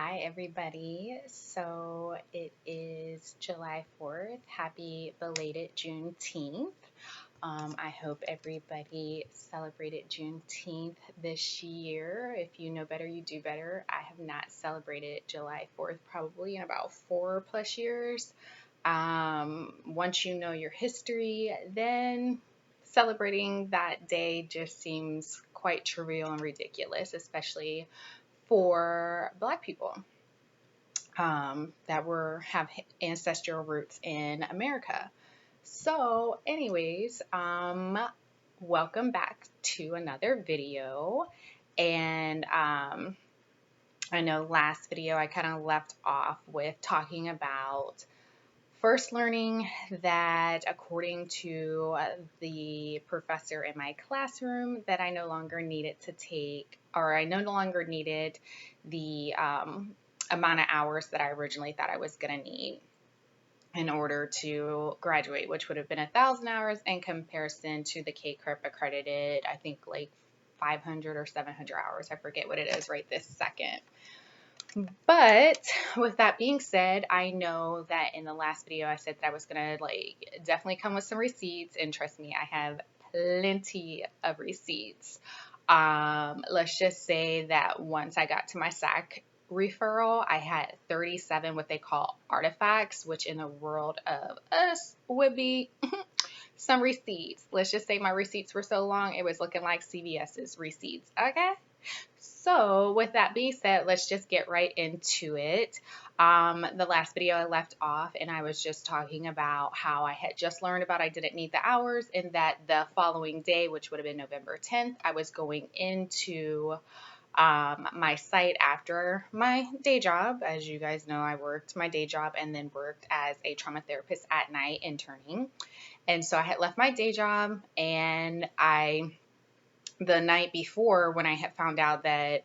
Hi, everybody. So it is July 4th. Happy belated Juneteenth. I hope everybody celebrated Juneteenth this year. If you know better, you do better. I have not celebrated July 4th probably in about 4+ years. Once you know your history, then celebrating that day just seems quite trivial and ridiculous, especially for Black people that have ancestral roots in America. So, anyways, welcome back to another video. And I know last video I kind of left off with talking about first learning that according to the professor in my classroom that I no longer needed to take, or I no longer needed the amount of hours that I originally thought I was going to need in order to graduate, which would have been 1,000 hours in comparison to the K-CREP accredited, I think like 500 or 700 hours. I forget what it is right this second. But with that being said, I know that in the last video I said that I was gonna definitely come with some receipts, and trust me, I have plenty of receipts. Let's just say that once I got to my SAC referral, I had 37 what they call artifacts, which in the world of us would be some receipts. Let's just say my receipts were so long it was looking like CVS's receipts. Okay. So with that being said, let's just get right into it. The last video I left off and I was just talking about how I had just learned about I didn't need the hours, and that the following day, which would have been November 10th, I was going into my site after my day job. As you guys know, I worked my day job and then worked as a trauma therapist at night interning. And so I had left my day job, and the night before, when I had found out that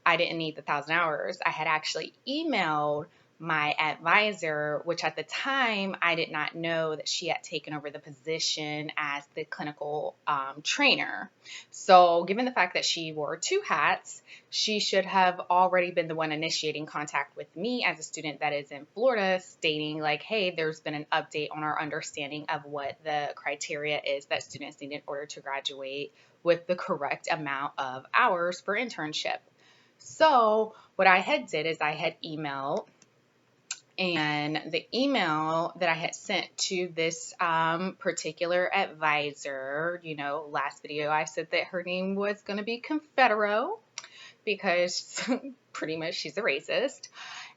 I didn't need the 1,000 hours, I had actually emailed my advisor, which at the time I did not know that she had taken over the position as the clinical trainer. So given the fact that she wore two hats, she should have already been the one initiating contact with me as a student that is in Florida, stating like, hey, there's been an update on our understanding of what the criteria is that students need in order to graduate with the correct amount of hours for internship. So what I had did is I had emailed, and the email that I had sent to this particular advisor, last video I said that her name was going to be Confedero because pretty much she's a racist.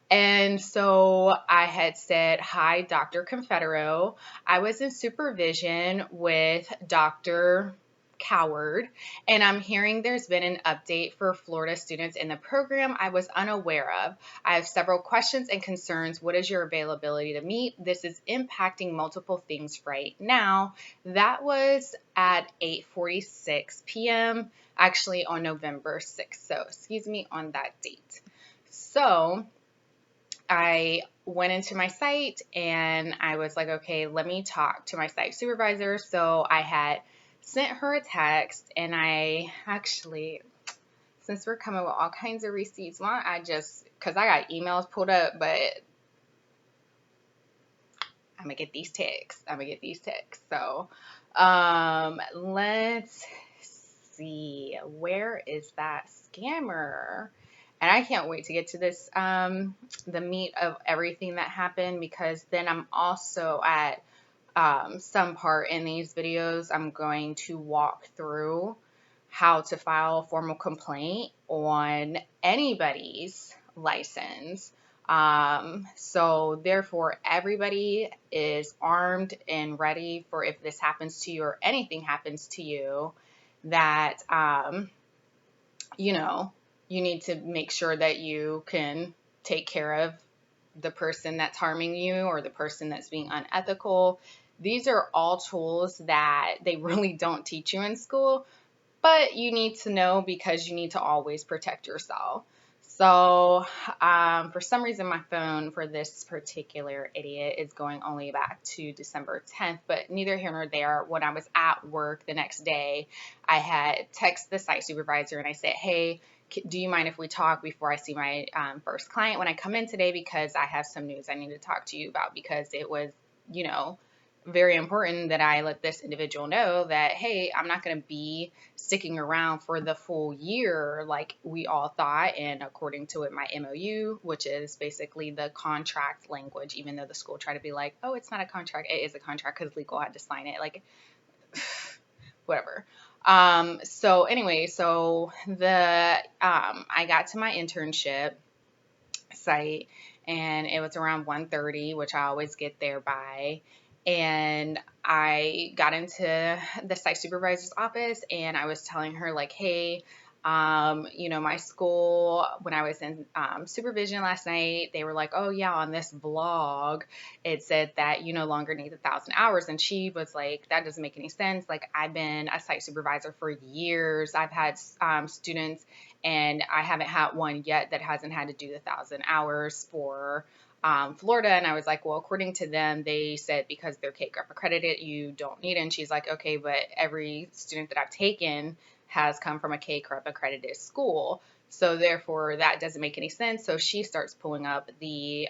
And so I had said, hi, Dr. Confedero. I was in supervision with Dr. Coward, and I'm hearing there's been an update for Florida students in the program I was unaware of. I have several questions and concerns. What is your availability to meet? This is impacting multiple things right now. That was at 8:46 p.m., actually on November 6th. So excuse me on that date. So I went into my site and I was like, okay, let me talk to my site supervisor. So I had sent her a text, and I actually, since we're coming with all kinds of receipts, because I got emails pulled up, but I'm gonna get these texts. So let's see, where is that scammer? And I can't wait to get to this, the meat of everything that happened, because then I'm also at some part in these videos, I'm going to walk through how to file a formal complaint on anybody's license. So therefore, everybody is armed and ready for if this happens to you or anything happens to you, that, you need to make sure that you can take care of the person that's harming you or the person that's being unethical. These are all tools that they really don't teach you in school, but you need to know because you need to always protect yourself. So for some reason, my phone for this particular idiot is going only back to December 10th, but neither here nor there. When I was at work the next day, I had texted the site supervisor and I said, hey, do you mind if we talk before I see my first client when I come in today, because I have some news I need to talk to you about, because it was, you know, very important that I let this individual know that, hey, I'm not going to be sticking around for the full year like we all thought. And according to it, my MOU, which is basically the contract language, even though the school tried to be like, oh, it's not a contract, it is a contract because legal had to sign it. Like, whatever. So anyway, so I got to my internship site and it was around 1:30, which I always get there by. And I got into the site supervisor's office and I was telling her like, hey, my school, when I was in supervision last night, they were like, oh yeah, on this blog, it said that you no longer need 1,000 hours. And she was like, that doesn't make any sense. Like, I've been a site supervisor for years. I've had students, and I haven't had one yet that hasn't had to do the 1,000 hours for Florida. And I was like, well, according to them, they said because they're K-GREP accredited, you don't need it. And she's like, okay, but every student that I've taken has come from a K-GREP accredited school. So therefore, that doesn't make any sense. So she starts pulling up the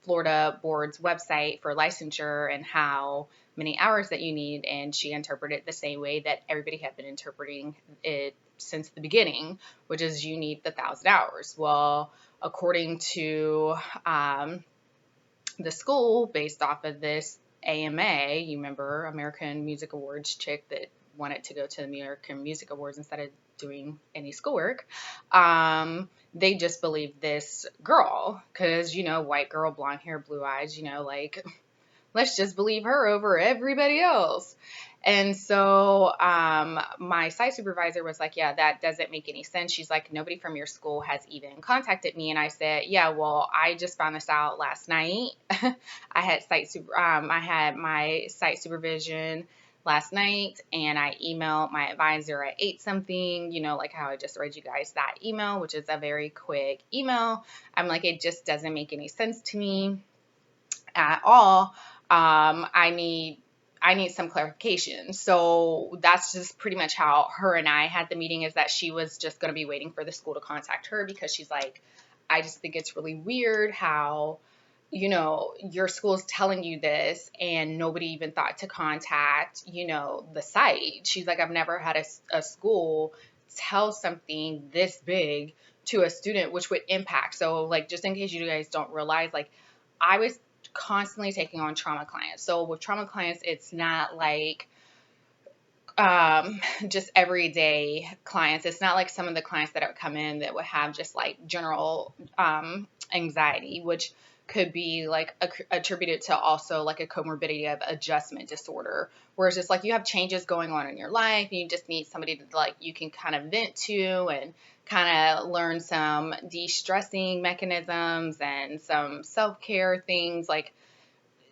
Florida board's website for licensure and how many hours that you need. And she interpreted it the same way that everybody had been interpreting it since the beginning, which is you need the 1,000 hours. Well, according to the school, based off of this AMA, you remember American Music Awards chick that wanted to go to the American Music Awards instead of doing any schoolwork, they just believed this girl because, white girl, blonde hair, blue eyes, like, let's just believe her over everybody else. And so my site supervisor was like, yeah, that doesn't make any sense. She's like, nobody from your school has even contacted me. And I said, yeah, well, I just found this out last night. I had my site supervision last night, and I emailed my advisor at 8 something, like how I just read you guys that email, which is a very quick email. I'm like, it just doesn't make any sense to me at all. I need some clarification. So that's just pretty much how her and I had the meeting, is that she was just going to be waiting for the school to contact her, because she's like, I just think it's really weird how, your school's telling you this and nobody even thought to contact, the site. She's like, I've never had a school tell something this big to a student, which would impact. So like, just in case you guys don't realize, like, I was constantly taking on trauma clients. So with trauma clients, it's not like just everyday clients. It's not like some of the clients that have come in that would have just like general anxiety, which could be like attributed to also like a comorbidity of adjustment disorder, where it's just like you have changes going on in your life and you just need somebody to like you can kind of vent to and kind of learn some de-stressing mechanisms and some self-care things. Like,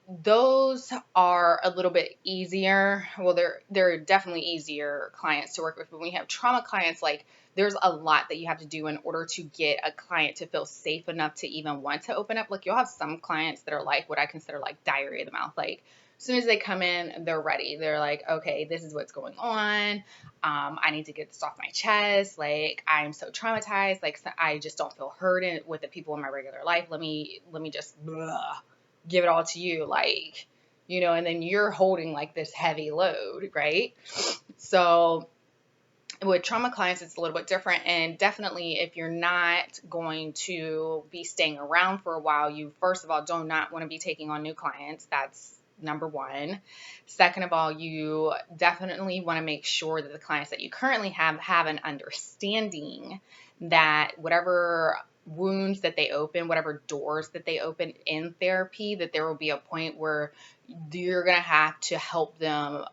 those are a little bit easier. Well, they're definitely easier clients to work with. But when you have trauma clients, like, there's a lot that you have to do in order to get a client to feel safe enough to even want to open up. Like, you'll have some clients that are like what I consider like diarrhea of the mouth. Like, as soon as they come in, they're ready. They're like, okay, this is what's going on. I need to get this off my chest. Like, I'm so traumatized. Like, I just don't feel heard with the people in my regular life. Let me just give it all to you, like, and then you're holding like this heavy load, right? So with trauma clients, it's a little bit different. And definitely, if you're not going to be staying around for a while, you first of all do not want to be taking on new clients. That's number one. Second of all, you definitely want to make sure that the clients that you currently have an understanding that whatever wounds that they open, whatever doors that they open in therapy, that there will be a point where you're going to have to help them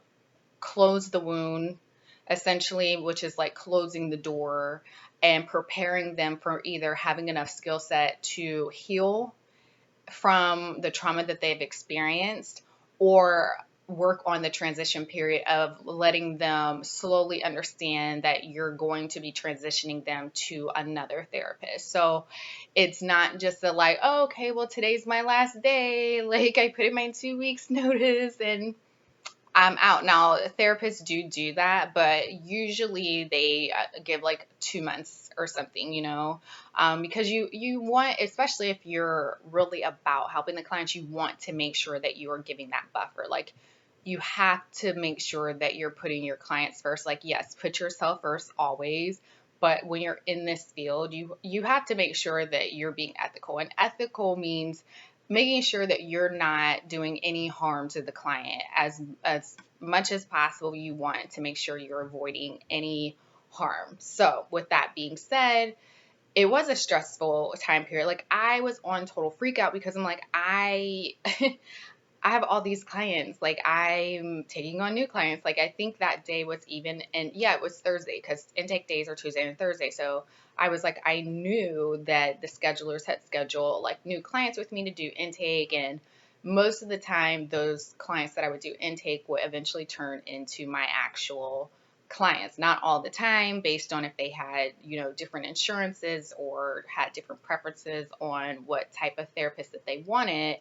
close the wound, essentially, which is like closing the door and preparing them for either having enough skill set to heal from the trauma that they've experienced, or work on the transition period of letting them slowly understand that you're going to be transitioning them to another therapist. So it's not just a like, oh, okay, well, today's my last day. Like, I put in my 2 weeks notice and I'm out. Now, therapists do that, but usually they give like 2 months or something, because you want, especially if you're really about helping the clients, you want to make sure that you are giving that buffer. Like, you have to make sure that you're putting your clients first. Like, yes, put yourself first always, but when you're in this field, you have to make sure that you're being ethical. And ethical means making sure that you're not doing any harm to the client. As much as possible, you want to make sure you're avoiding any harm. So with that being said, it was a stressful time period. Like, I was on total freak out because I'm like, I I have all these clients. Like, I'm taking on new clients. Like, I think that day was even, and yeah, it was Thursday because intake days are Tuesday and Thursday. So I was like, I knew that the schedulers had scheduled like new clients with me to do intake. And most of the time, those clients that I would do intake would eventually turn into my actual clients. Not all the time, based on if they had, different insurances or had different preferences on what type of therapist that they wanted.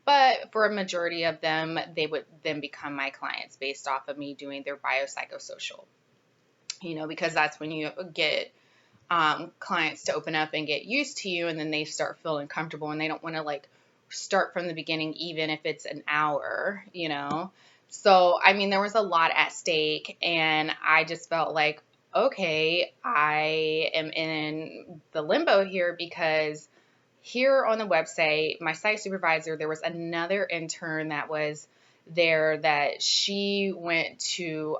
But for a majority of them, they would then become my clients based off of me doing their biopsychosocial, because that's when you get clients to open up and get used to you, and then they start feeling comfortable and they don't want to like start from the beginning, even if it's an hour. So, I mean, there was a lot at stake, and I just felt like, okay, I am in the limbo here because here on the website, my site supervisor, there was another intern that was there that she went to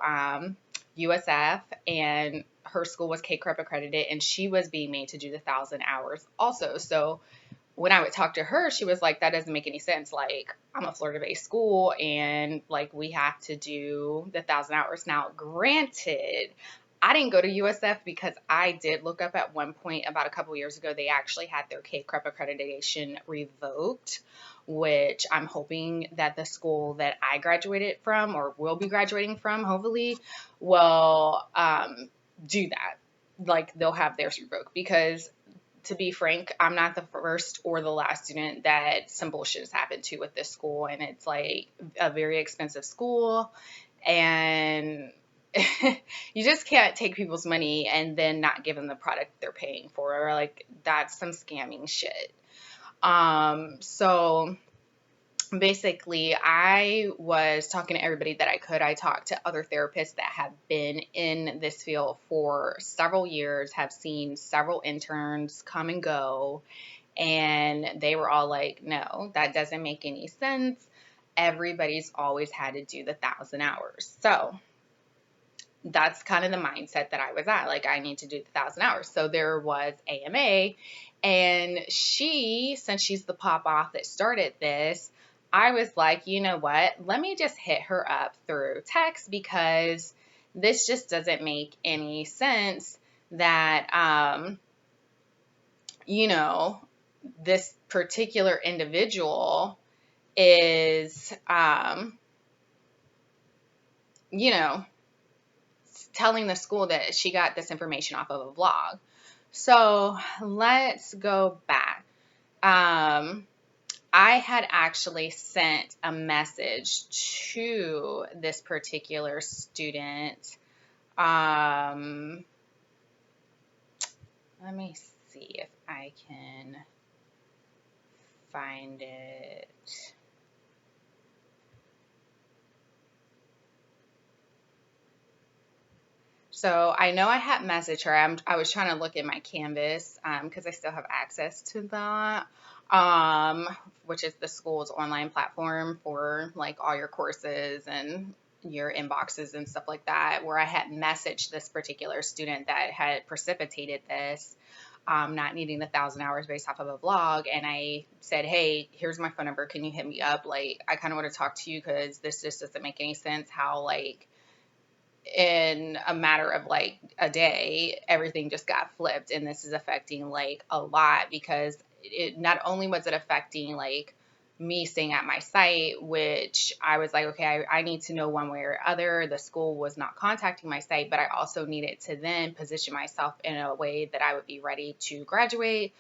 USF, and her school was K-CREP accredited, and she was being made to do the 1,000 hours also. So when I would talk to her, she was like, that doesn't make any sense. Like, I'm a Florida-based school, and like, we have to do the 1,000 hours. Now, granted, I didn't go to USF because I did look up at one point about a couple years ago, they actually had their K-CREP accreditation revoked, which I'm hoping that the school that I graduated from, or will be graduating from, hopefully, will do that. Like, they'll have theirs revoked, because to be frank, I'm not the first or the last student that some bullshit has happened to with this school. And it's like a very expensive school, and you just can't take people's money and then not give them the product they're paying for. Or like, that's some scamming shit. So basically, I was talking to everybody that I could. I talked to other therapists that have been in this field for several years, have seen several interns come and go, and they were all like, no, that doesn't make any sense. Everybody's always had to do the 1,000 hours. So that's kind of the mindset that I was at. Like, I need to do the 1,000 hours. So there was AMA, and since she's the pop off that started this, I was like, you know what? Let me just hit her up through text, because this just doesn't make any sense that, this particular individual is, telling the school that she got this information off of a vlog. So let's go back. I had actually sent a message to this particular student. Let me see if I can find it. So I know I had messaged her. I was trying to look at my Canvas because I still have access to that, which is the school's online platform for like all your courses and your inboxes and stuff like that, where I had messaged this particular student that had precipitated this, not needing the 1,000 hours based off of a vlog. And I said, hey, here's my phone number. Can you hit me up? Like, I kind of want to talk to you because this just doesn't make any sense how, like, in a matter of like a day, everything just got flipped, and this is affecting like a lot, because it not only was it affecting like me staying at my site, which I was like, okay, I need to know one way or other. The school was not contacting my site, but I also needed to then position myself in a way that I would be ready to graduate,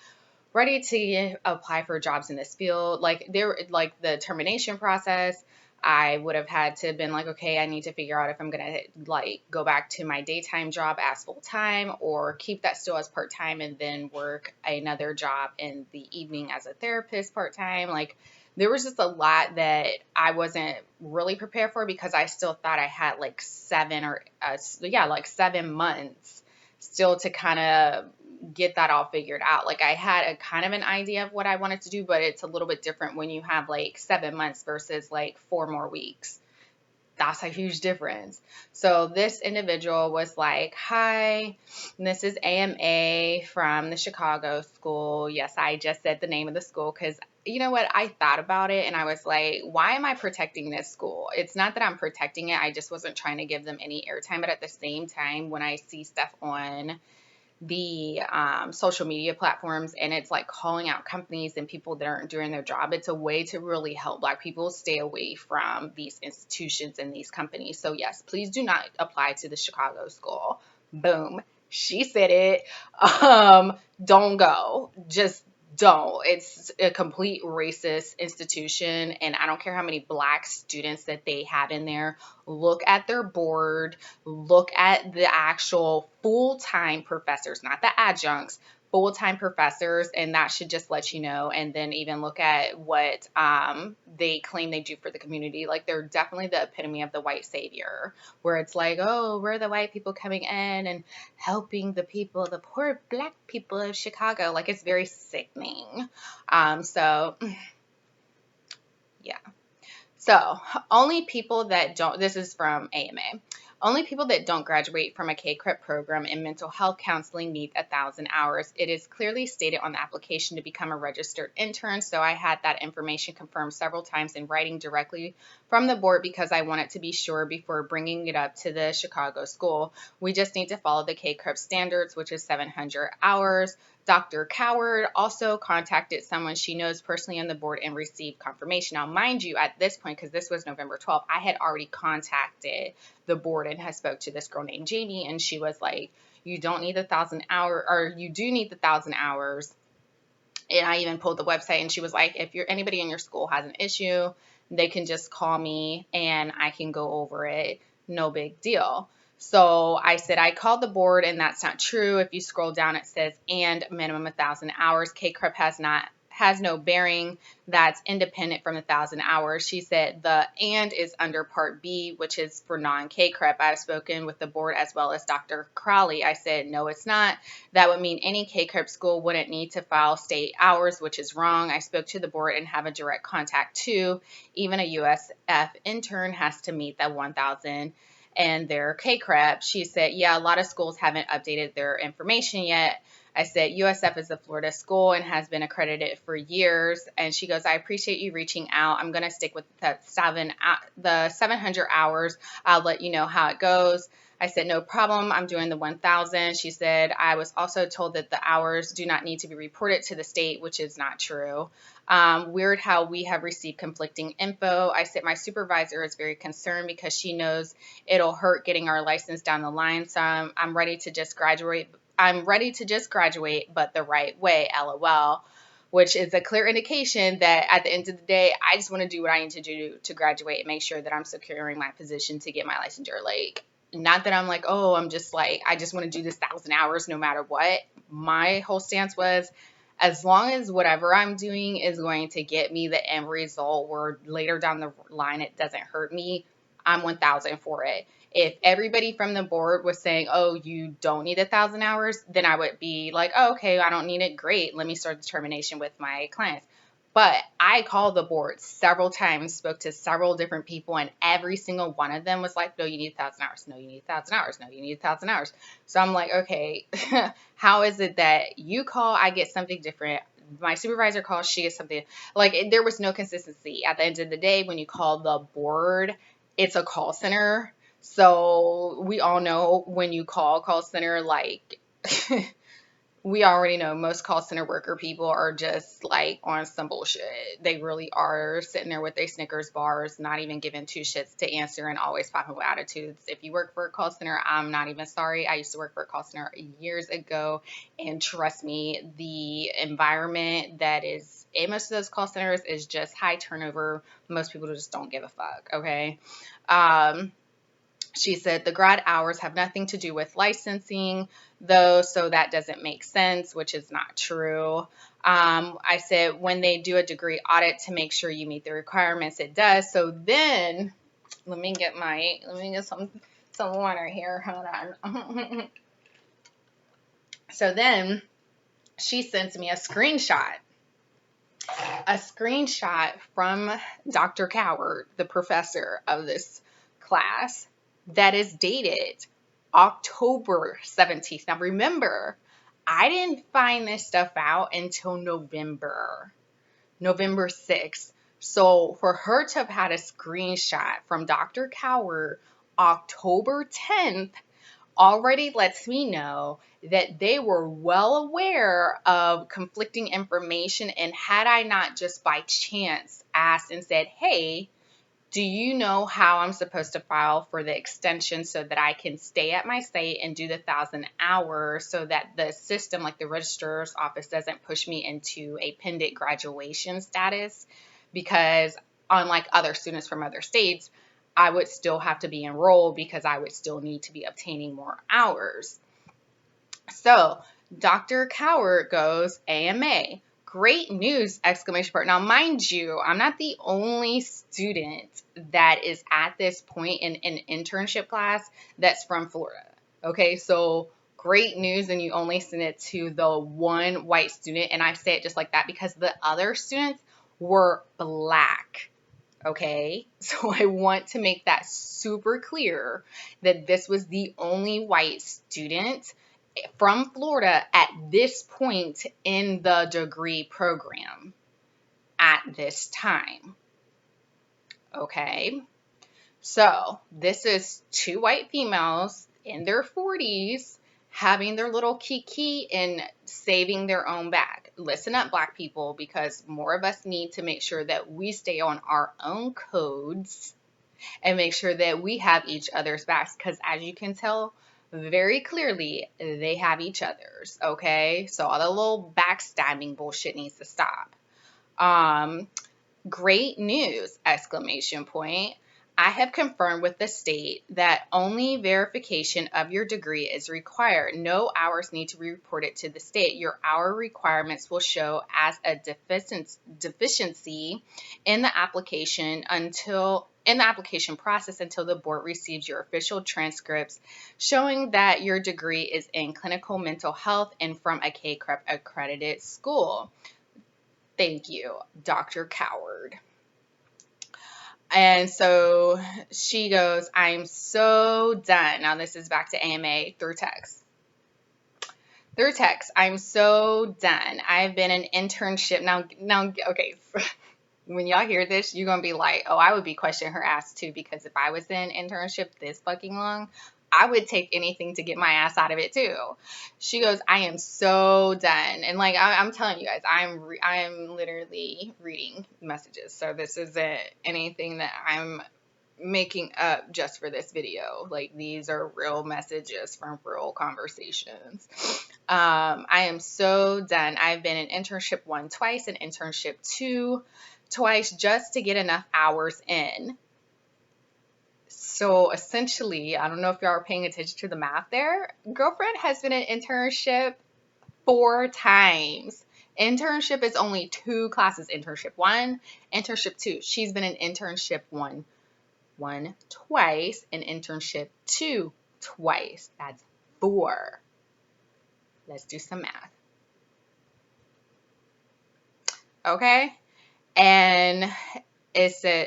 ready to apply for jobs in this field. Like, the termination process, I would have had to have been like, okay, I need to figure out if I'm going to like go back to my daytime job as full time or keep that still as part time and then work another job in the evening as a therapist part time. Like there was just a lot that I wasn't really prepared for because I still thought I had like 7 months still to kind of get that all figured out. Like I had a kind of an idea of what I wanted to do, but it's a little bit different when you have like 7 months versus like 4 more weeks. That's a huge difference. So this individual was like, hi, this is AMA from the Chicago school. Yes, I just said the name of the school because you know what? I thought about it and I was like, why am I protecting this school? It's not that I'm protecting it. I just wasn't trying to give them any airtime. But at the same time, when I see stuff on the social media platforms and it's like calling out companies and people that aren't doing their job, it's a way to really help Black people stay away from these institutions and these companies. So yes, please do not apply to the Chicago school. Boom. She said it. Don't go. Just don't. It's a complete racist institution, and I don't care how many Black students that they have in there. Look at their board, look at the actual full-time professors, not the adjuncts, full-time professors, and that should just let you know. And then even look at what they claim they do for the community. Like they're definitely the epitome of the white savior, where it's like, oh, we're the white people coming in and helping the people, the poor Black people of Chicago. Like it's very sickening. So yeah. So, only people that don't, this is from AMA, only people that don't graduate from a K-CREP program in mental health counseling need 1,000 hours. It is clearly stated on the application to become a registered intern, so I had that information confirmed several times in writing directly from the board because I wanted to be sure before bringing it up to the Chicago school. We just need to follow the K-CREP standards, which is 700 hours. Dr. Coward also contacted someone she knows personally on the board and received confirmation. Now, mind you, at this point, because this was November 12th, I had already contacted the board and had spoke to this girl named Jamie, and she was like, you don't need 1,000 hours, or you do need 1,000 hours. And I even pulled the website, and she was like, if anybody in your school has an issue, they can just call me and I can go over it. No big deal. So I said, I called the board and that's not true. If you scroll down, it says, and minimum 1,000 hours. K-CREP has no bearing. That's independent from 1,000 hours. She said the and is under Part B, which is for non-K-CREP. I've spoken with the board as well as Dr. Crowley. I said, no, it's not. That would mean any K-CREP school wouldn't need to file state hours, which is wrong. I spoke to the board and have a direct contact too. Even a USF intern has to meet that 1,000 and their K-CREP. She said, yeah, a lot of schools haven't updated their information yet. I said, USF is a Florida school and has been accredited for years. And she goes, I appreciate you reaching out. I'm going to stick with the 700 hours. I'll let you know how it goes. I said, no problem. I'm doing the 1,000. She said, I was also told that the hours do not need to be reported to the state, which is not true. Weird how we have received conflicting info. I said, my supervisor is very concerned because she knows it'll hurt getting our license down the line. So I'm ready to just graduate. But the right way, LOL, which is a clear indication that at the end of the day, I just want to do what I need to do to graduate and make sure that I'm securing my position to get my licensure. Like, not that I'm like, oh, I'm just like, I just want to do this 1,000 hours no matter what. My whole stance was, as long as whatever I'm doing is going to get me the end result where later down the line it doesn't hurt me, I'm 1,000 for it. If everybody from the board was saying, oh, you don't need 1,000 hours, then I would be like, oh, okay, I don't need it. Great. Let me start the termination with my clients. But I called the board several times, spoke to several different people, and every single one of them was like, no, you need 1,000 hours. No, you need 1,000 hours. No, you need 1,000 hours. So I'm like, okay, how is it that you call, I get something different? My supervisor calls, she gets something. Like, there was no consistency. At the end of the day, when you call the board, it's a call center. So we all know when you call center, like, we already know most call center worker people are just like on some bullshit. They really are sitting there with their Snickers bars, not even giving two shits to answer and always popping with attitudes. If you work for a call center, I'm not even sorry. I used to work for a call center years ago, and trust me, the environment that is in most of those call centers is just high turnover. Most people just don't give a fuck, okay? Um, she said the grad hours have nothing to do with licensing, though, so that doesn't make sense, which is not true. I said when they do a degree audit to make sure you meet the requirements, it does. So then, let me get some water here. Hold on. So then she sends me a screenshot from Dr. Coward, the professor of this class, that is dated October 17th. Now remember, I didn't find this stuff out until November 6th. So for her to have had a screenshot from Dr. Coward October 10th already lets me know that they were well aware of conflicting information. And had I not just by chance asked and said, hey, do you know how I'm supposed to file for the extension so that I can stay at my state and do the 1,000 hours so that the system, like the registrar's office, doesn't push me into a pending graduation status? Because unlike other students from other states, I would still have to be enrolled because I would still need to be obtaining more hours. So Dr. Coward goes, AMA. Great news, exclamation point. Now, mind you, I'm not the only student that is at this point in an internship class that's from Florida. Okay, so great news, and you only send it to the one white student. And I say it just like that because the other students were Black. Okay, so I want to make that super clear that this was the only white student from Florida at this point in the degree program at this time. Okay, so this is two white females in their 40s having their little kiki and saving their own bag. Listen up, Black people, because more of us need to make sure that we stay on our own codes and make sure that we have each other's backs, because as you can tell very clearly, they have each other's. Okay, so all the little backstabbing bullshit needs to stop. Great news, exclamation point. I have confirmed with the state that only verification of your degree is required. No hours need to be reported to the state. Your hour requirements will show as a deficiency in the application process until the board receives your official transcripts showing that your degree is in clinical mental health and from a KCREP accredited school. Thank you, Dr. Coward. And so she goes, I'm so done. Now this is back to AMA through text. I'm so done. I've been an internship. Now, okay. When y'all hear this, you're going to be like, oh, I would be questioning her ass too, because if I was in internship this fucking long, I would take anything to get my ass out of it too. She goes, I am so done. And like, I'm telling you guys, I'm literally reading messages. So this isn't anything that I'm making up just for this video. Like, these are real messages from real conversations. I am so done. I've been in internship 1 twice and internship 2 twice just to get enough hours in. So essentially, I don't know if y'all are paying attention to the math there. Girlfriend has been in internship 4 times. Internship is only 2 classes. Internship 1, internship 2. She's been in internship 1 twice and internship 2 twice. That's 4. Let's do some math. Okay? And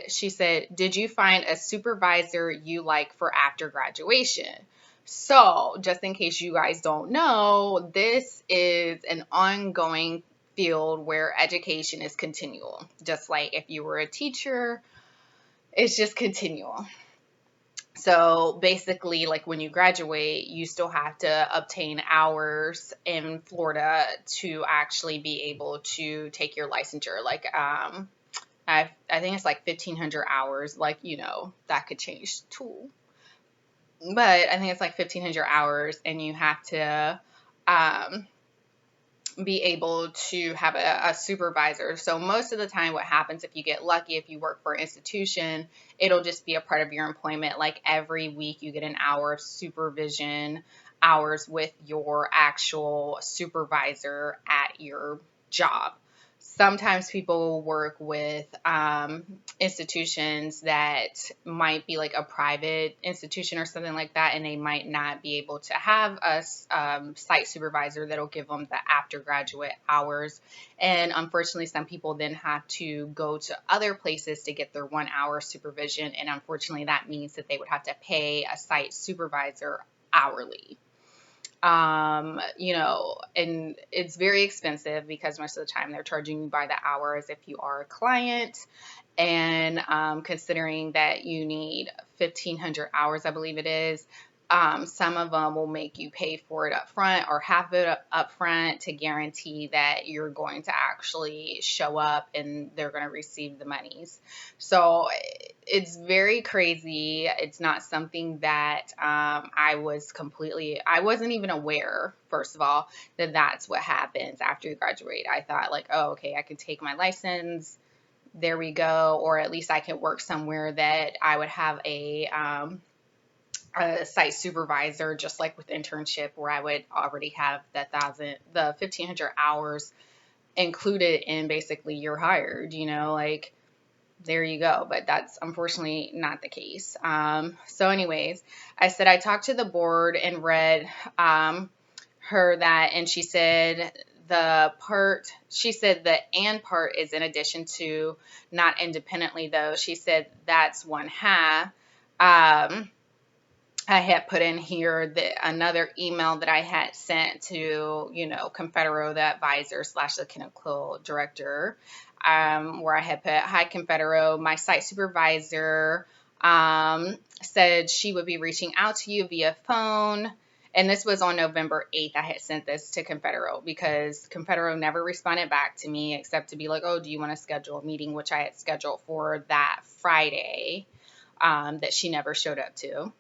she said, did you find a supervisor you like for after graduation? So just in case you guys don't know, this is an ongoing field where education is continual. Just like if you were a teacher, it's just continual. So basically, like when you graduate, you still have to obtain hours in Florida to actually be able to take your licensure. Like, I think it's like 1,500 hours. Like, that could change too. But I think it's like 1,500 hours, and you have to um, be able to have a supervisor. So most of the time what happens, if you get lucky, if you work for an institution, it'll just be a part of your employment. Like every week you get an hour of supervision hours with your actual supervisor at your job. Sometimes people work with institutions that might be like a private institution or something like that, and they might not be able to have a site supervisor that'll give them the after graduate hours. And unfortunately, some people then have to go to other places to get their 1 hour supervision. And unfortunately, that means that they would have to pay a site supervisor hourly. And it's very expensive because most of the time they're charging you by the hour as if you are a client. And considering that you need 1,500 hours, I believe it is, some of them will make you pay for it up front or have it up front to guarantee that you're going to actually show up and they're going to receive the monies. So it's very crazy. It's not something that I wasn't even aware, first of all, that that's what happens after you graduate. I thought like, oh, okay, I can take my license, there we go, or at least I can work somewhere that I would have a site supervisor, just like with internship, where I would already have the 1,500 hours included in basically you're hired, like there you go. But that's unfortunately not the case. So anyways, I said I talked to the board and read her that, and she said the and part is in addition to, not independently though. She said that's one half. I had put in here another email that I had sent to, Confedero, the advisor / the clinical director, where I had put, hi, Confedero, my site supervisor said she would be reaching out to you via phone. And this was on November 8th. I had sent this to Confedero because Confedero never responded back to me except to be like, oh, do you want to schedule a meeting, which I had scheduled for that Friday that she never showed up to.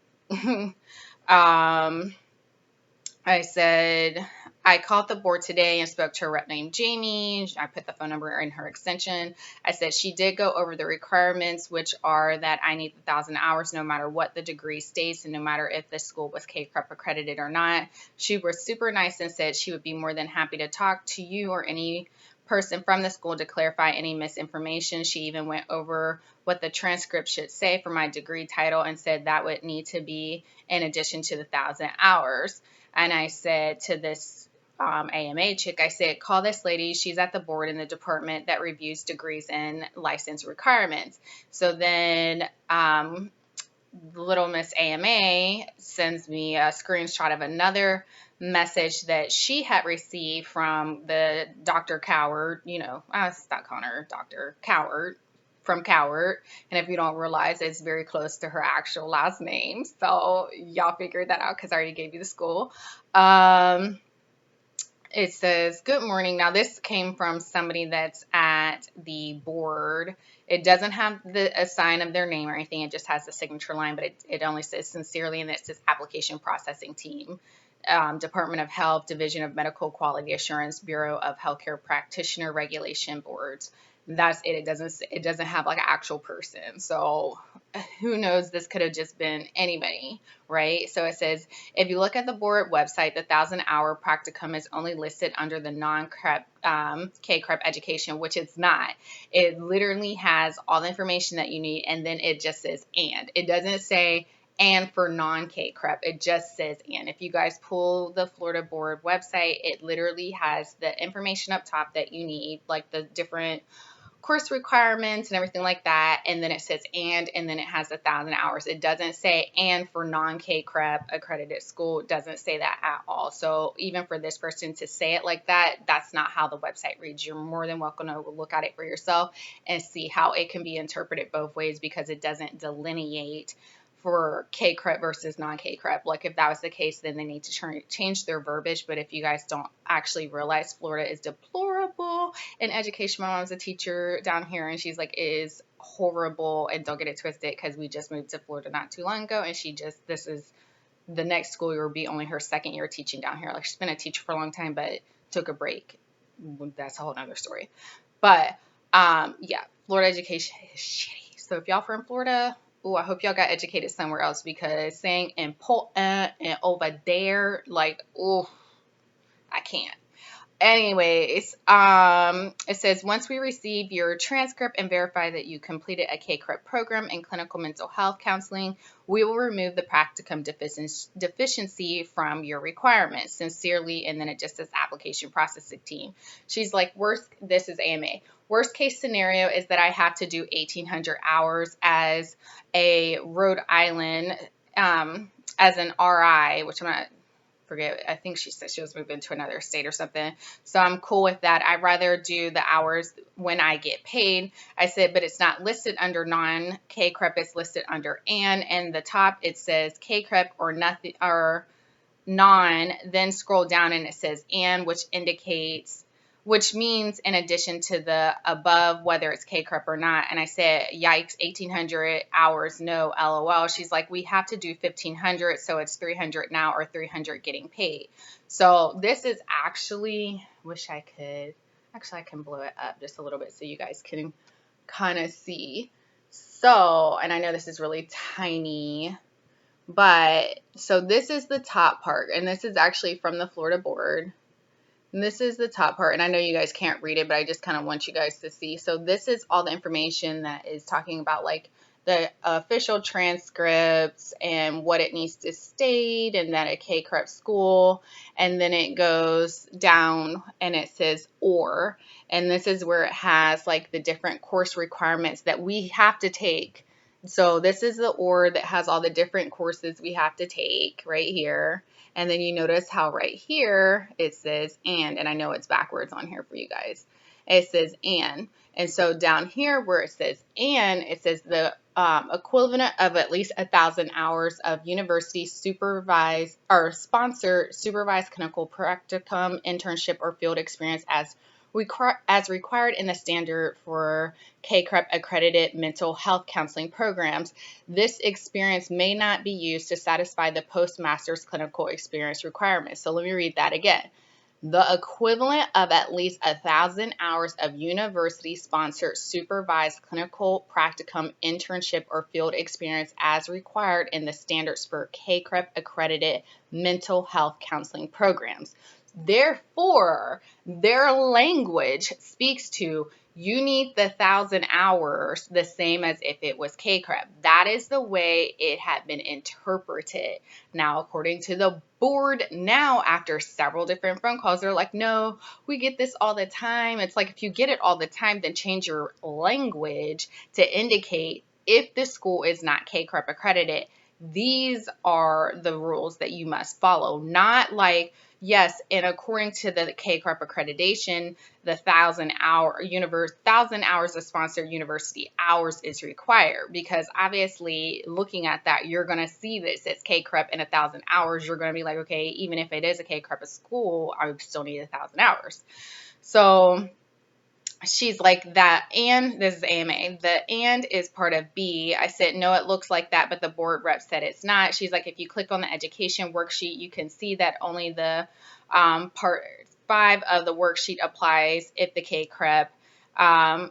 I said, I called the board today and spoke to a rep named Jamie. I put the phone number in her extension. I said she did go over the requirements, which are that I need 1,000 hours no matter what the degree states and no matter if the school was KCREP accredited or not. She was super nice and said she would be more than happy to talk to you or any person from the school to clarify any misinformation. She even went over what the transcript should say for my degree title and said that would need to be in addition to the 1,000 hours. And I said to this AMA chick, I said, call this lady. She's at the board in the department that reviews degrees and license requirements. So then little Miss AMA sends me a screenshot of another message that she had received from the Dr. Coward, stop calling her Dr. Coward, from Coward. And if you don't realize, it's very close to her actual last name. So y'all figured that out because I already gave you the school. It says, good morning. Now this came from somebody that's at the board. It doesn't have a sign of their name or anything. It just has the signature line, but it only says sincerely, and it says application processing team. Department of Health, Division of Medical Quality Assurance, Bureau of Healthcare Practitioner Regulation Boards. That's it. It doesn't have like an actual person. So who knows? This could have just been anybody, right? So it says, if you look at the board website, the 1,000-hour practicum is only listed under the non-CREP, KCREP education, which it's not. It literally has all the information that you need, and then it just says and. It doesn't say and for non-KCREP. It just says and. If you guys pull the Florida board website, it literally has the information up top that you need, like the different course requirements and everything like that, and then it says and then it has 1,000 hours. It doesn't say and for non-KCREP accredited school. It doesn't say that at all. So even for this person to say it like that, that's not how the website reads. You're more than welcome to look at it for yourself and see how it can be interpreted both ways, because it doesn't delineate for K-CREP versus non-K-CREP. Like if that was the case, then they need to change their verbiage. But if you guys don't actually realize, Florida is deplorable in education. My mom's a teacher down here, and she's like, it is horrible. And don't get it twisted, because we just moved to Florida not too long ago, and this is the next school year will be only her second year teaching down here. Like she's been a teacher for a long time, but took a break. That's a whole nother story. But yeah, Florida education is shitty. So if y'all from Florida, I hope y'all got educated somewhere else, because saying important and over there, like, I can't. Anyways, it says, once we receive your transcript and verify that you completed a K-CREP program in clinical mental health counseling, we will remove the practicum deficiency from your requirements. Sincerely, and then it just says application processing team. She's like, this is AMA. Worst case scenario is that I have to do 1,800 hours as a Rhode Island, as an RI, which I'm not, forget, I think she said she was moving to another state or something. So I'm cool with that. I'd rather do the hours when I get paid. I said, but it's not listed under non-K-CREP, it's listed under and the top it says K-CREP or nothing or non, then scroll down and it says which means in addition to the above, whether it's K-CREP or not. And I said, yikes, 1,800 hours, no, LOL. She's like, we have to do 1,500, so it's 300 now or 300 getting paid. So this is actually, actually I can blow it up just a little bit so you guys can kind of see. So, and I know this is really tiny, but so this is the top part, and this is actually from the Florida board. And this is the top part, and I know you guys can't read it, but I just kind of want you guys to see. So this is all the information that is talking about like the official transcripts and what it needs to state, and that a K-CREP school, and then it goes down and it says or, and this is where it has like the different course requirements that we have to take. So this is the or that has all the different courses we have to take right here. And then you notice how right here it says and I know it's backwards on here for you guys. It says and so down here where it says and, it says the equivalent of at least 1,000 hours of university supervised or sponsored supervised clinical practicum, internship, or field experience as required in the standard for K-CREP accredited mental health counseling programs. This experience may not be used to satisfy the postmaster's clinical experience requirements. So let me read that again. The equivalent of at least 1,000 hours of university-sponsored supervised clinical practicum, internship, or field experience as required in the standards for K-CREP accredited mental health counseling programs. Therefore, their language speaks to you need the 1,000 hours the same as if it was K-CREP. That is the way it had been interpreted. Now, according to the board, now after several different phone calls, they're like, no, we get this all the time. It's like, if you get it all the time, then change your language to indicate if the school is not K-CREP accredited, these are the rules that you must follow. Not like, yes, and according to the K-CREP accreditation, the 1,000 hours of sponsored university hours is required, because obviously looking at that, you're going to see that it says K-CREP and 1,000 hours. You're going to be like, okay, even if it is a K-CREP school, I still need 1,000 hours. So she's like, that and this is AMA, the and is part of B. I said, no, it looks like that, but the board rep said it's not. She's like, if you click on the education worksheet, you can see that only the part 5 of the worksheet applies if the K-CREP,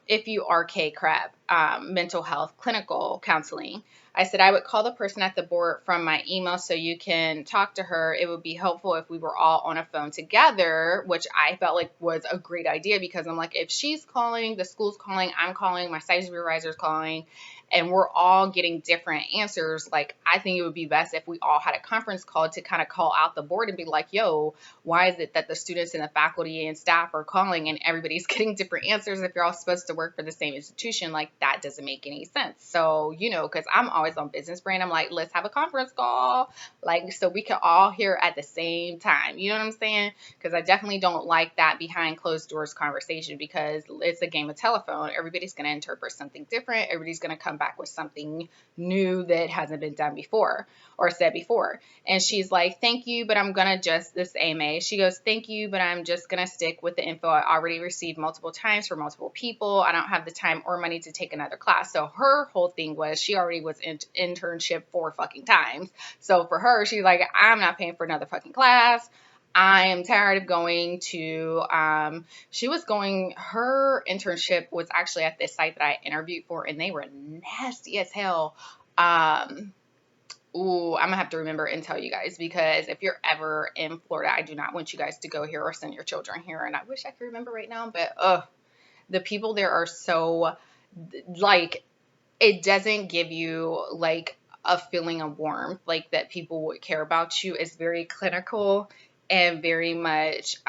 if you are K-CREP, mental health clinical counseling. I said, I would call the person at the board from my email so you can talk to her. It would be helpful if we were all on a phone together, which I felt like was a great idea, because I'm like, if she's calling, the school's calling, I'm calling, my site supervisor's calling, and we're all getting different answers, like, I think it would be best if we all had a conference call to kind of call out the board and be like, yo, why is it that the students and the faculty and staff are calling and everybody's getting different answers if you're all supposed to work for the same institution? Like, that doesn't make any sense. So, you know, because I'm always on business brain. I'm like, let's have a conference call, like, so we can all hear at the same time. You know what I'm saying? Because I definitely don't like that behind closed doors conversation, because it's a game of telephone. Everybody's going to interpret something different. Everybody's going to come back with something new that hasn't been done before or said before. And she's like, thank you, but I'm going to just, this AMA, she goes, thank you, but I'm just going to stick with the info I already received multiple times for multiple people. I don't have the time or money to take another class. So her whole thing was she already was in internship 4 fucking times. So for her, she's like, I'm not paying for another fucking class. I am tired of going to, her internship was actually at this site that I interviewed for, and they were nasty as hell. Ooh, I'm gonna have to remember and tell you guys, because if you're ever in Florida, I do not want you guys to go here or send your children here. And I wish I could remember right now, but the people there are so, like, it doesn't give you like a feeling of warmth, like that people would care about you. It's very clinical and very much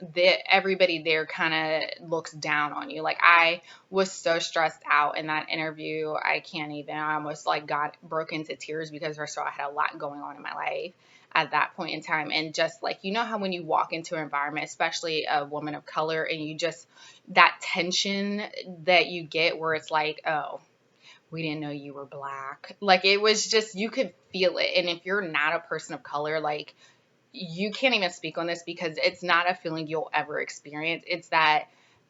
that everybody there kind of looks down on you. Like, I was so stressed out in that interview. I can't even, I almost like broke into tears, because first of all, I had a lot going on in my life at that point in time. And just like, you know how when you walk into an environment, especially a woman of color, and you just, that tension that you get where it's like, oh, we didn't know you were black. Like, it was just, you could feel it. And if you're not a person of color, like, you can't even speak on this, because it's not a feeling you'll ever experience. It's that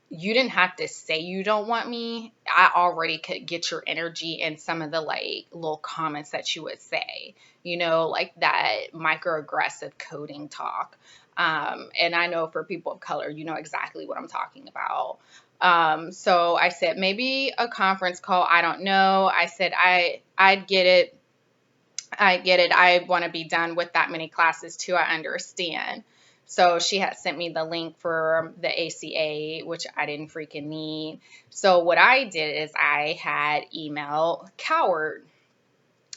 you didn't have to say you don't want me. I already could get your energy and some of the like little comments that you would say, you know, like that microaggressive coding talk. And I know for people of color, you know exactly what I'm talking about. So I said, maybe a conference call. I don't know. I said, I'd get it. I get it. I want to be done with that many classes too. I understand. So she had sent me the link for the ACA, which I didn't freaking need. So what I did is I had emailed Coward,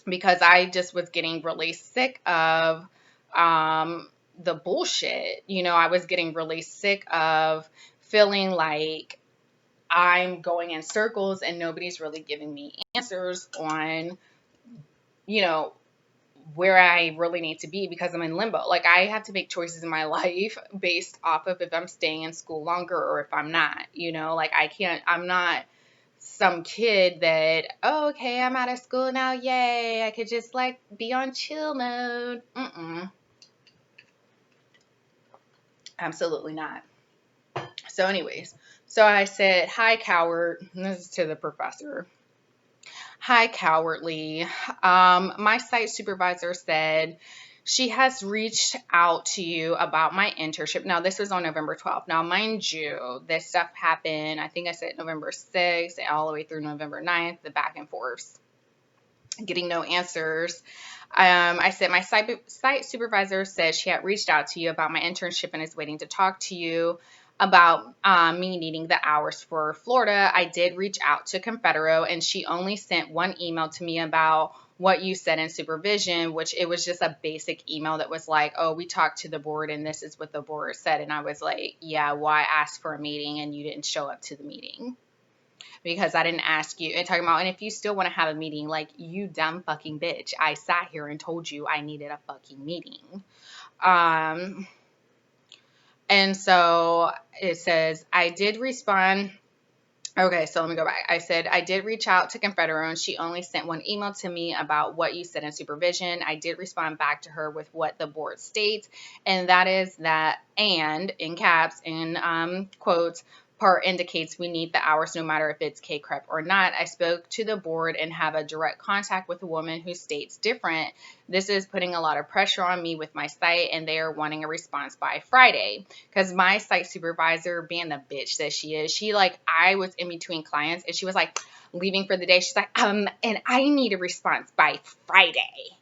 because I just was getting really sick of the bullshit. You know, I was getting really sick of feeling like I'm going in circles and nobody's really giving me answers on, you know, where I really need to be, because I'm in limbo. Like, I have to make choices in my life based off of if I'm staying in school longer or if I'm not, you know, like I'm not some kid that, oh, okay, I'm out of school now. Yay. I could just like be on chill mode. Absolutely not. So anyways, so I said, hi, Coward. And this is to the professor. Hi, Cowardly. My site supervisor said she has reached out to you about my internship. Now, this was on November 12th. Now, mind you, this stuff happened, I think I said November 6th, all the way through November 9th, the back and forth, getting no answers. I said, my site supervisor said she had reached out to you about my internship and is waiting to talk to you about me needing the hours for Florida. I did reach out to Confedero, and she only sent one email to me about what you said in supervision, which it was just a basic email that was like, oh, we talked to the board and this is what the board said. And I was like, yeah, well, I asked for a meeting and you didn't show up to the meeting because I didn't ask you. And talking about, and if you still want to have a meeting, like, you dumb fucking bitch, I sat here and told you I needed a fucking meeting. And so it says, I did respond. Okay, so let me go back. I said, I did reach out to Confedero, and she only sent one email to me about what you said in supervision. I did respond back to her with what the board states, and that is that, and in caps, in quotes, part indicates we need the hours no matter if it's K-CREP or not. I spoke to the board and have a direct contact with a woman who states different. This is putting a lot of pressure on me with my site, and they are wanting a response by Friday. Because my site supervisor, being the bitch that she is, she like, I was in between clients and she was like leaving for the day. She's like, and I need a response by Friday.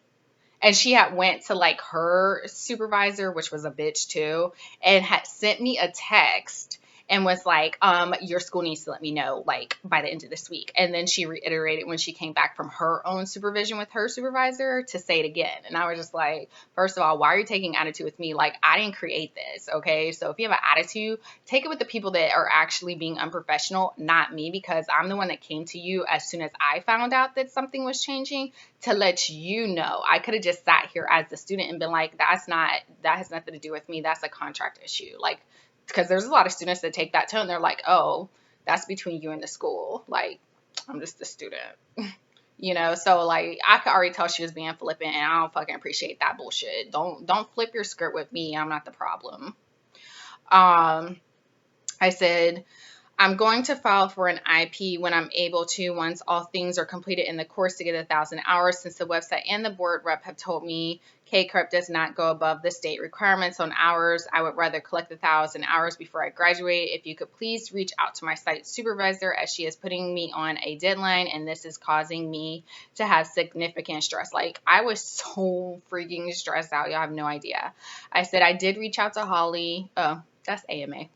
And she had went to like her supervisor, which was a bitch too, and had sent me a text and was like, your school needs to let me know like by the end of this week. And then she reiterated when she came back from her own supervision with her supervisor to say it again. And I was just like, first of all, why are you taking attitude with me? Like, I didn't create this, okay? So if you have an attitude, take it with the people that are actually being unprofessional, not me, because I'm the one that came to you as soon as I found out that something was changing to let you know. I could have just sat here as the student and been like, that has nothing to do with me. That's a contract issue. Like, because there's a lot of students that take that tone. They're like, oh, that's between you and the school. Like, I'm just a student. You know, so like I could already tell she was being flippant, and I don't fucking appreciate that bullshit. Don't flip your script with me. I'm not the problem. I said, I'm going to file for an IP when I'm able to, once all things are completed in the course, to get 1,000 hours, since the website and the board rep have told me KCREP does not go above the state requirements on hours. I would rather collect 1,000 hours before I graduate. If you could please reach out to my site supervisor, as she is putting me on a deadline, and this is causing me to have significant stress. Like, I was so freaking stressed out. Y'all have no idea. I said I did reach out to Holly. Oh, that's AMA.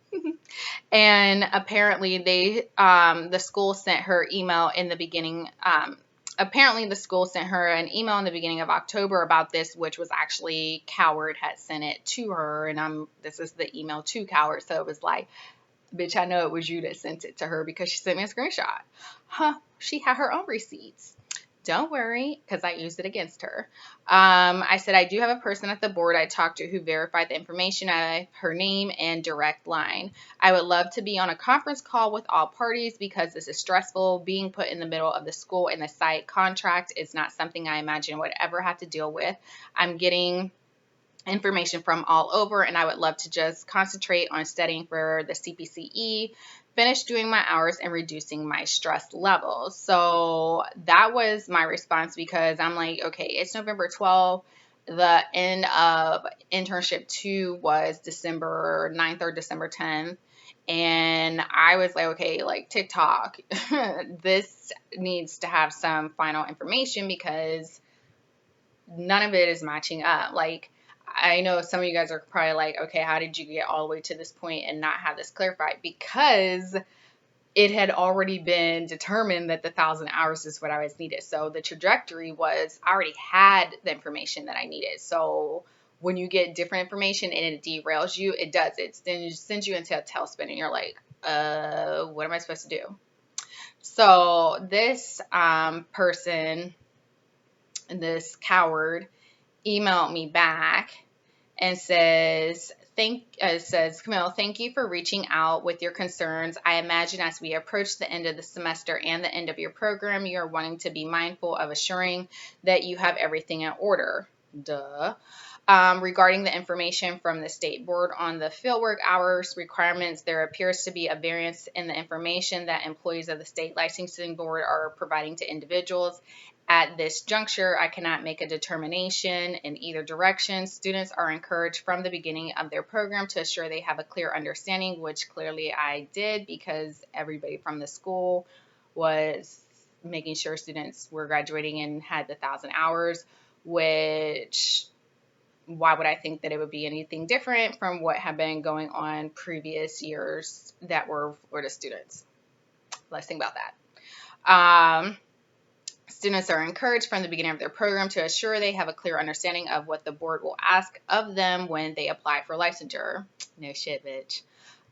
And apparently the school sent her email in the beginning. Apparently the school sent her an email in the beginning of October about this, which was actually Coward had sent it to her. And this is the email to Coward. So it was like, bitch, I know it was you that sent it to her because she sent me a screenshot. Huh? She had her own receipts. Don't worry, because I used it against her. I said, I do have a person at the board I talked to who verified the information. I have her name and direct line. I would love to be on a conference call with all parties because this is stressful. Being put in the middle of the school and the site contract is not something I imagine would ever have to deal with. I'm getting information from all over, and I would love to just concentrate on studying for the CPCE, finish doing my hours, and reducing my stress levels. So that was my response, because I'm like, okay, it's November 12th. The end of internship 2 was December 9th or December 10th. And I was like, okay, like TikTok, this needs to have some final information because none of it is matching up. Like, I know some of you guys are probably like, okay, how did you get all the way to this point and not have this clarified? Because it had already been determined that the 1,000 hours is what I was needed. So the trajectory was, I already had the information that I needed. So when you get different information and it derails you, it does. It sends you into a tailspin, and you're like, what am I supposed to do? So this person, this Coward, emailed me back and says, Camille, thank you for reaching out with your concerns. I imagine as we approach the end of the semester and the end of your program, you are wanting to be mindful of assuring that you have everything in order. Duh. Regarding the information from the state board on the fieldwork hours requirements, there appears to be a variance in the information that employees of the state licensing board are providing to individuals. At this juncture, I cannot make a determination in either direction. Students are encouraged from the beginning of their program to assure they have a clear understanding, which clearly I did, because everybody from the school was making sure students were graduating and had the 1,000 hours, which, why would I think that it would be anything different from what had been going on previous years that were for the students? Let's think about that. Students are encouraged from the beginning of their program to assure they have a clear understanding of what the board will ask of them when they apply for licensure. No shit, bitch.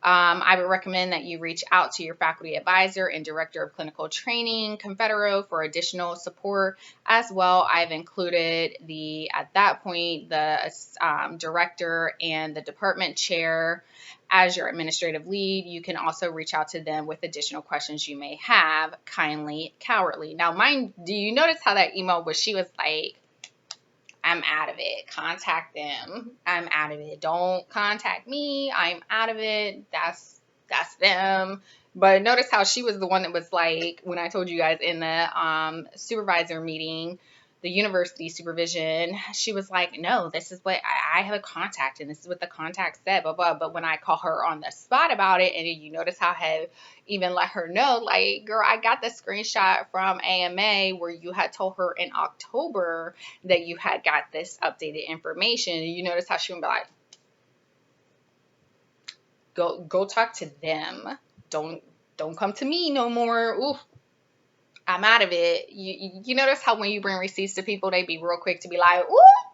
I would recommend that you reach out to your faculty advisor and director of clinical training, Confedero, for additional support as well. I've included at that point, the director and the department chair as your administrative lead. You can also reach out to them with additional questions you may have. Kindly, Cowardly. Now, do you notice how that email was? She was like, I'm out of it. Contact them. I'm out of it. Don't contact me. I'm out of it. That's them. But notice how she was the one that was like, when I told you guys in the supervisor meeting, the university supervision, she was like, no, this is what I have a contact, and this is what the contact said, blah, blah. But when I call her on the spot about it, and you notice how I have even let her know, like, girl, I got the screenshot from AMA where you had told her in October that you had got this updated information. And you notice how she would be like, Go talk to them. Don't come to me no more. Ooh, I'm out of it. You notice how when you bring receipts to people, they be real quick to be like, ooh,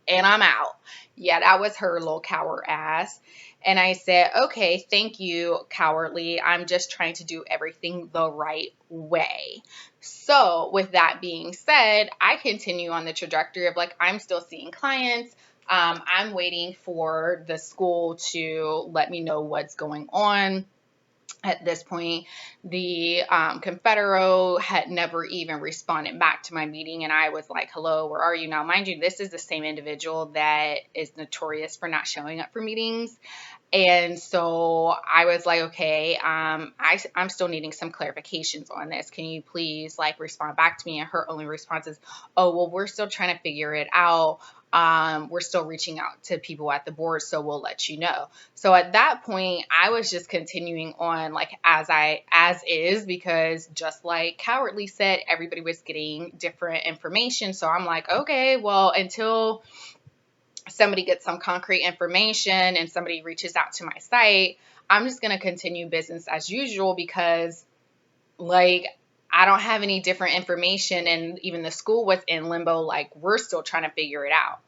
and I'm out. Yeah, that was her little coward ass. And I said, okay, thank you, cowardly. I'm just trying to do everything the right way. So, with that being said, I continue on the trajectory of like, I'm still seeing clients. I'm waiting for the school to let me know what's going on. At this point, the Confedero had never even responded back to my meeting, and I was like, hello, where are you now? Mind you, this is the same individual that is notorious for not showing up for meetings. And so I was like, okay, I'm still needing some clarifications on this. Can you please like respond back to me? And her only response is, oh, well, we're still trying to figure it out. We're still reaching out to people at the board, so we'll let you know. So at that point, I was just continuing on like as is, because just like Cowardly said, everybody was getting different information. So I'm like, okay, well, until somebody gets some concrete information and somebody reaches out to my site, I'm just going to continue business as usual, because like I don't have any different information, and even the school was in limbo, like we're still trying to figure it out.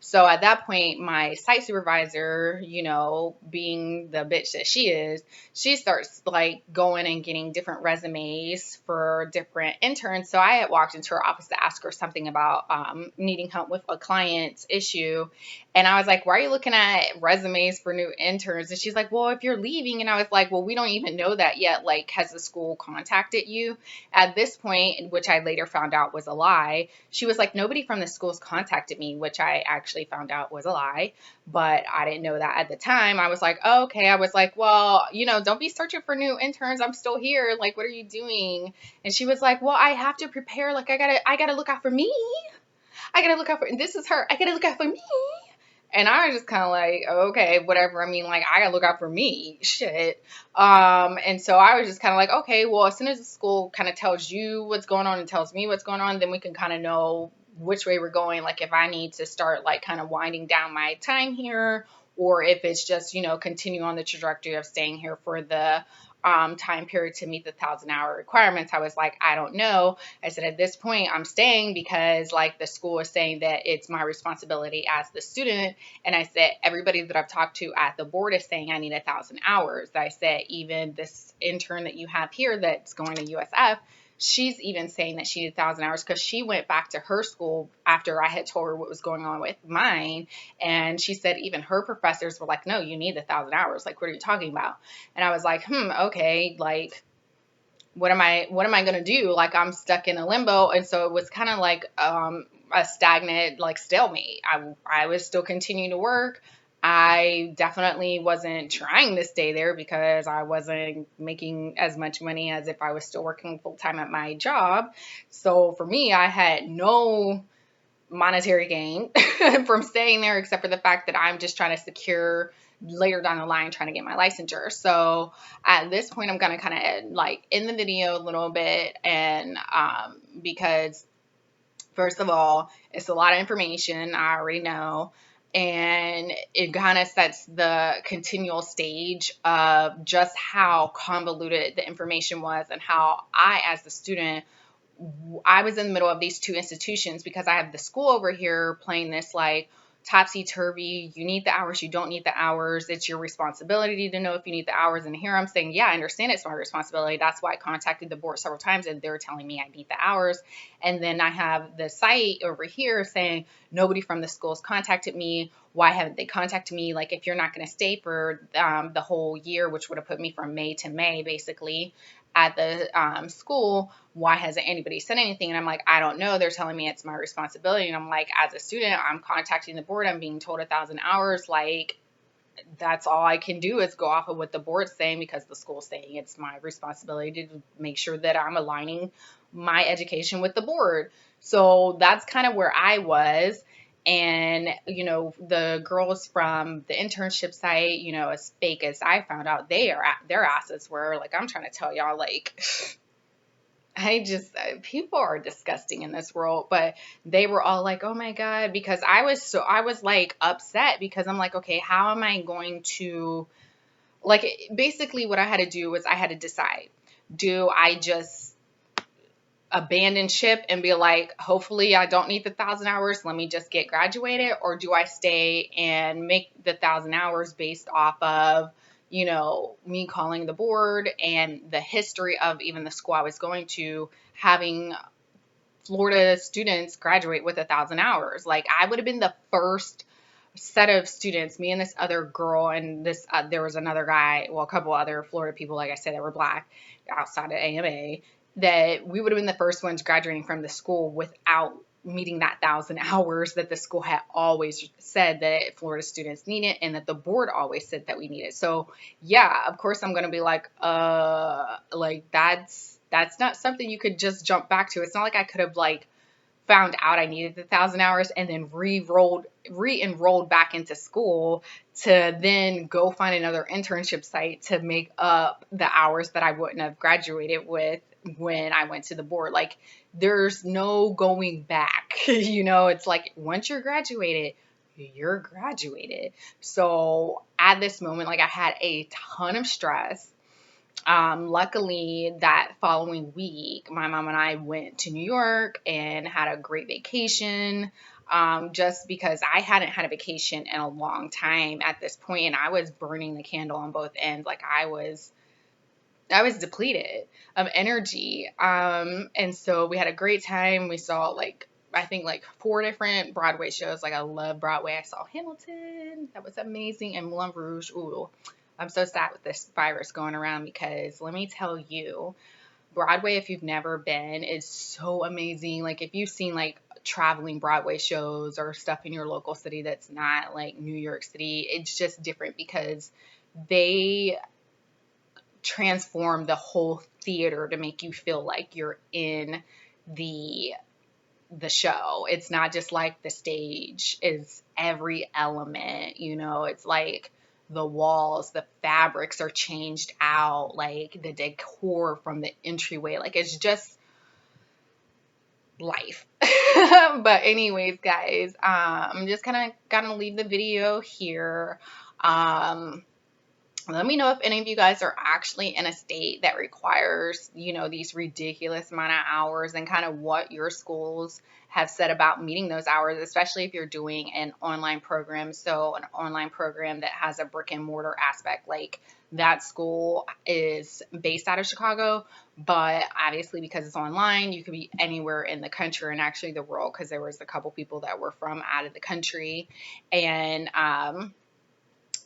So at that point, my site supervisor, being the bitch that she is, she starts like going and getting different resumes for different interns. So I had walked into her office to ask her something about needing help with a client's issue. And I was like, why are you looking at resumes for new interns? And she's like, well, if you're leaving. And I was like, well, we don't even know that yet. Like, has the school contacted you? At this point, which I later found out was a lie, she was like, nobody from the schools contacted me, which I actually found out was a lie, but I didn't know that at the time. I was like, oh, okay. I was like, well, don't be searching for new interns. I'm still here. Like, what are you doing? And she was like, well, I have to prepare. Like, I gotta look out for me. I gotta look out for, this is her. I gotta look out for me. And I was just kind of like, okay, whatever. I mean, like, I gotta look out for me. Shit. And so I was just kind of like, okay, well, as soon as the school kind of tells you what's going on and tells me what's going on, then we can kind of know which way we're going. Like, if I need to start, like, kind of winding down my time here, or if it's just, continue on the trajectory of staying here for the time period to meet the 1,000-hour requirements. I was like, I don't know. I said, at this point, I'm staying because like the school is saying that it's my responsibility as the student. And I said, everybody that I've talked to at the board is saying I need 1,000 hours. I said, even this intern that you have here that's going to USF, she's even saying that she needs 1,000 hours, because she went back to her school after I had told her what was going on with mine. And she said even her professors were like, no, you need 1,000 hours. Like, what are you talking about? And I was like, okay, like, what am I going to do? Like, I'm stuck in a limbo. And so it was kind of like a stagnant, like, stalemate. I was still continuing to work. I definitely wasn't trying to stay there because I wasn't making as much money as if I was still working full time at my job. So for me, I had no monetary gain from staying there, except for the fact that I'm just trying to secure later down the line, trying to get my licensure. So at this point, I'm going to kind of like end the video a little bit, and because first of all, it's a lot of information, I already know, and it kind of sets the continual stage of just how convoluted the information was, and how I, as the student, I was in the middle of these two institutions, because I have the school over here playing this like topsy-turvy, you need the hours, you don't need the hours, it's your responsibility to know if you need the hours. And here I'm saying, yeah, I understand it's my responsibility. That's why I contacted the board several times, and they're telling me I need the hours. And then I have the site over here saying nobody from the schools contacted me. Why haven't they contacted me? Like, if you're not going to stay for the whole year, which would have put me from May to May, basically, at the school, why hasn't anybody said anything? And I'm like, I don't know. They're telling me it's my responsibility. And I'm like, as a student, I'm contacting the board. I'm being told 1,000 hours. Like, that's all I can do is go off of what the board's saying, because the school's saying it's my responsibility to make sure that I'm aligning my education with the board. So that's kind of where I was. And, the girls from the internship site, as fake as I found out their asses were, like, I'm trying to tell y'all, like, people are disgusting in this world. But they were all like, oh my God, because I was like upset, because I'm like, okay, how am I going to like basically what I had to do was I had to decide, do I just abandon ship and be like, hopefully I don't need the 1,000 hours, let me just get graduated, or do I stay and make the 1,000 hours based off of, you know, me calling the board and the history of even the school I was going to, having Florida students graduate with 1,000 hours. Like, I would have been the first set of students, me and this other girl and this there was another guy, well, a couple other Florida people, like I said, that were black outside of AMA, that we would have been the first ones graduating from the school without meeting that 1,000 hours that the school had always said that Florida students needed, and that the board always said that we needed. So yeah, of course I'm gonna be like that's not something you could just jump back to. It's not like I could have like found out I needed the 1,000 hours and then re-enrolled back into school to then go find another internship site to make up the hours that I wouldn't have graduated with when I went to the board. Like, there's no going back. You know, it's like once you're graduated, you're graduated. So at this moment, like, I had a ton of stress. Luckily, that following week, my mom and I went to New York and had a great vacation. Just because I hadn't had a vacation in a long time at this point, and I was burning the candle on both ends. Like, I was depleted of energy. And so we had a great time. We saw like, I think like 4 different Broadway shows. Like, I love Broadway. I saw Hamilton. That was amazing. And Moulin Rouge. Ooh, I'm so sad with this virus going around, because let me tell you, Broadway, if you've never been, is so amazing. Like, if you've seen like traveling Broadway shows or stuff in your local city that's not like New York City, it's just different because they transform the whole theater to make you feel like you're in the show. It's not just like the stage, is every element, you know, it's like the walls, the fabrics are changed out, like the decor from the entryway, like it's just life. But anyways, guys, I'm just kind of gonna leave the video here. Let me know if any of you guys are actually in a state that requires, you know, these ridiculous amount of hours, and kind of what your schools have said about meeting those hours, especially if you're doing an online program. So an online program that has a brick and mortar aspect, like that school is based out of Chicago, but obviously because it's online, you could be anywhere in the country, and actually the world, because there was a couple people that were from out of the country. And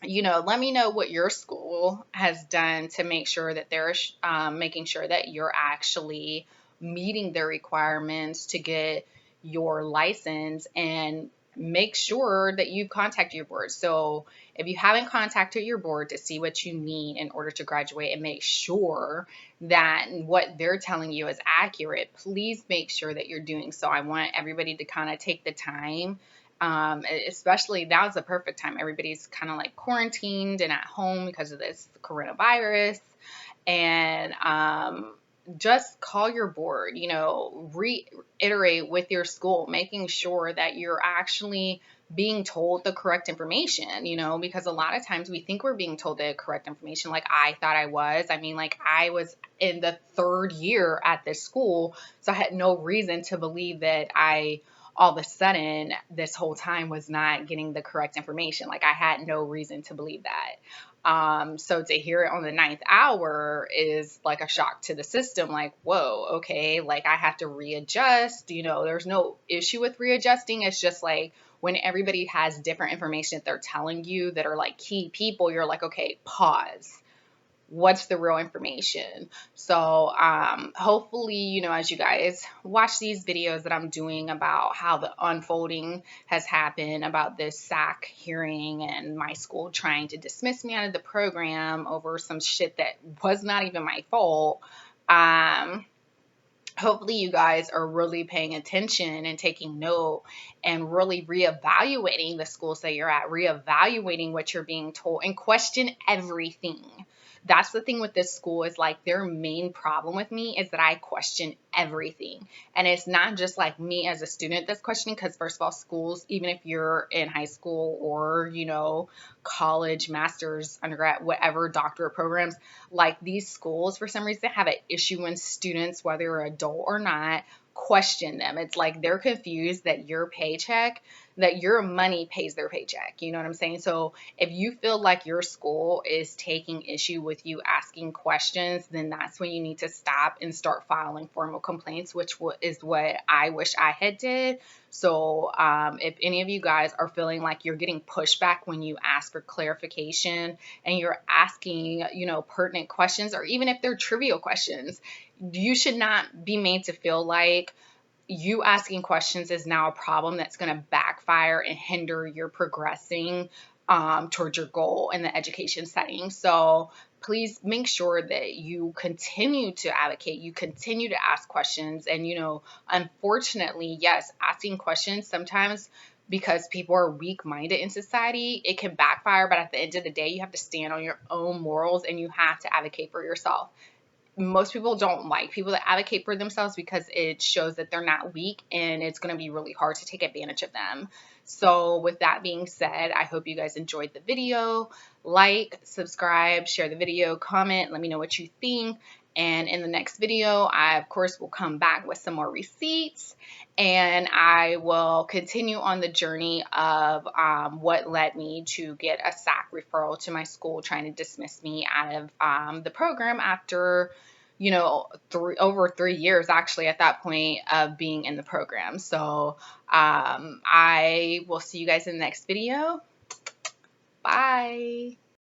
you know, let me know what your school has done to make sure that they're making sure that you're actually meeting the requirements to get your license, and make sure that you contact your board. So if you haven't contacted your board to see what you need in order to graduate, and make sure that what they're telling you is accurate, please make sure that you're doing so. I want everybody to kind of take the time, especially now's the perfect time. Everybody's kind of like quarantined and at home because of this coronavirus. And just call your board, you know, reiterate with your school, making sure that you're actually being told the correct information, you know, because a lot of times we think we're being told the correct information. Like, I thought I was. I mean, like, I was in the 3rd year at this school, so I had no reason to believe that I all of a sudden this whole time was not getting the correct information. Like, I had no reason to believe that. So to hear it on the 9th hour is like a shock to the system. Like, whoa, okay, like I have to readjust. You know, there's no issue with readjusting. It's just like when everybody has different information that they're telling you that are like key people, you're like, okay, pause. What's the real information? So hopefully, you know, as you guys watch these videos that I'm doing about how the unfolding has happened about this SAC hearing and my school trying to dismiss me out of the program over some shit that was not even my fault, hopefully you guys are really paying attention and taking note, and really reevaluating the schools that you're at, reevaluating what you're being told, and question everything. That's the thing with this school, is like their main problem with me is that I question everything. And it's not just like me as a student that's questioning, because first of all, schools, even if you're in high school or, college, master's, undergrad, whatever, doctorate programs, like these schools, for some reason, have an issue when students, whether you're adult or not, question them. It's like they're confused that your money pays their paycheck. You know what I'm saying? So if you feel like your school is taking issue with you asking questions, then that's when you need to stop and start filing formal complaints, which is what I wish I had did. So if any of you guys are feeling like you're getting pushback when you ask for clarification and you're asking, pertinent questions, or even if they're trivial questions, you should not be made to feel like you asking questions is now a problem that's going to backfire and hinder your progressing towards your goal in the education setting. So please make sure that you continue to advocate, you continue to ask questions. And, unfortunately, yes, asking questions sometimes, because people are weak-minded in society, it can backfire. But at the end of the day, you have to stand on your own morals and you have to advocate for yourself. Most people don't like people that advocate for themselves because it shows that they're not weak, and it's going to be really hard to take advantage of them. So with that being said, I hope you guys enjoyed the video. Like, subscribe, share the video, comment, let me know what you think. And in the next video, I, of course, will come back with some more receipts, and I will continue on the journey of what led me to get a SAC referral to my school trying to dismiss me out of the program after, over 3 years actually at that point of being in the program. So I will see you guys in the next video. Bye.